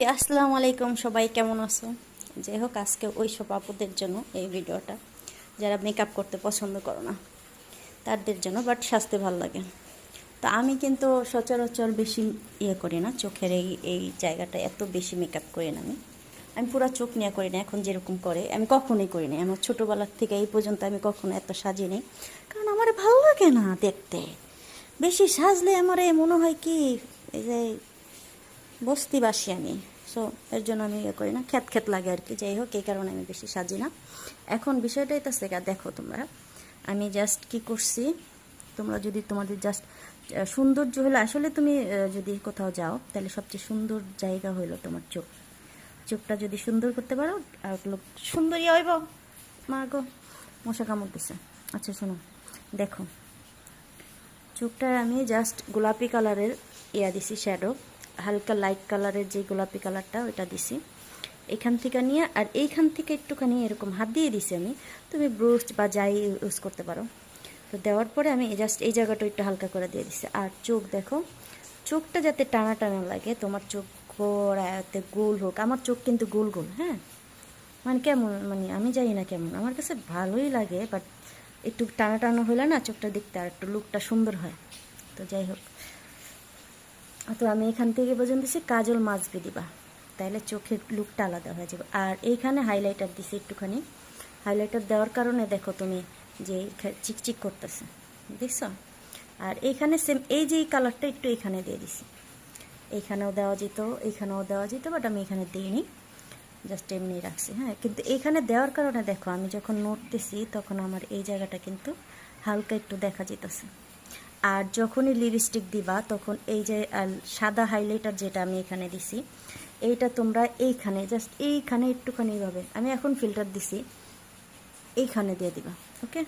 আসসালামু আলাইকুম, সবাই কেমন আছো? যাই হোক, আজকে ওই সব আপুদের জন্য এই ভিডিওটা, যারা মেকআপ করতে পছন্দ করো না তাদের জন্য, বাট সাজতে ভালো লাগে। তো আমি কিন্তু সচরাচর বেশি করি না, চোখের এই এই জায়গাটা এত বেশি মেকআপ করি না। আমি পুরো চোখ নিয়ে করি না, এখন যেরকম করে আমি কখনোই করি না। আমার ছোটোবেলার থেকে এই পর্যন্ত আমি কখনো এত সাজিনি, কারণ আমার ভালো লাগে না দেখতে। বেশি সাজলে আমার মনে হয় কি, এই যে বস্তিবাসী আমি। সো এর জন্য আমি করি না, খ্যাত খ্যাত লাগে আর কি। যাই হোক, এই কারণে আমি বেশি সাজি না। এখন বিষয়টাই তো সেটা দেখো তোমরা, আমি জাস্ট কি করছি, তোমরা যদি তোমাদের জাস্ট সৌন্দর্য হলো, আসলে তুমি যদি কোথাও যাও তাহলে সবচেয়ে সুন্দর জায়গা হইলো তোমার চোখ। চোখটা যদি সুন্দর করতে পারো, আর লোক সুন্দরই হইব। মা গো, মশা কামড় দিছে। আচ্ছা শোনো, দেখো চোখটা আমি জাস্ট গোলাপি কালারের দিছি শ্যাডো, হালকা লাইট কালারের যে গোলাপি কালারটা ওইটা দিছি এখান থেকে নিয়ে, আর এইখান থেকে একটুখানি এরকম হাত দিয়ে দিছি আমি। তুমি ব্রুশ বা যাই ইউজ করতে পারো। তো দেওয়ার পরে আমি জাস্ট এই জায়গাটা একটু হালকা করে দিয়ে দিছি। আর চোখ দেখো, চোখটা যাতে টানা টানা লাগে, তোমার চোখ গোড়াতে গোল হোক। আমার চোখ কিন্তু গোল গোল, হ্যাঁ, মানে কেমন, মানে আমি জানি না কেমন, আমার কাছে ভালোই লাগে, বাট একটু টানা টানা হলে না চোখটা দেখতে আর একটু লুকটা সুন্দর হয়। তো যাই হোক, তো আমি এখান থেকে বোঝান দিছি কাজল মাছবে দিবা, তাহলে চোখের লুকটা আলাদা হয়ে যাবে। আর এইখানে হাইলাইটার দিছি একটুখানি। হাইলাইটার দেওয়ার কারণে দেখো তুমি যে চিকচিক করতেছে, দেখছো? আর এইখানে সেম এই যে কালারটা একটু এখানে দিয়ে দিছি, এইখানেও দেওয়া যেত, এইখানেও দেওয়া যেত, বাট আমি এখানে দিইনি, জাস্ট এমনি রাখছি। হ্যাঁ, কিন্তু এইখানে দেওয়ার কারণে দেখো আমি যখন নড়তেছি তখন আমার এই জায়গাটা কিন্তু হালকা একটু দেখা যেতেছে। আর যখনই লিপস্টিক দিবা তখন এই যে সাদা হাইলাইটার যেটা আমি এখানে দিছি, এইটা তোমরা এইখানে এইখানে একটুখানি এইভাবে, আমি এখন ফিল্টার দিছি, এইখানে দিয়ে দিবা। ওকে।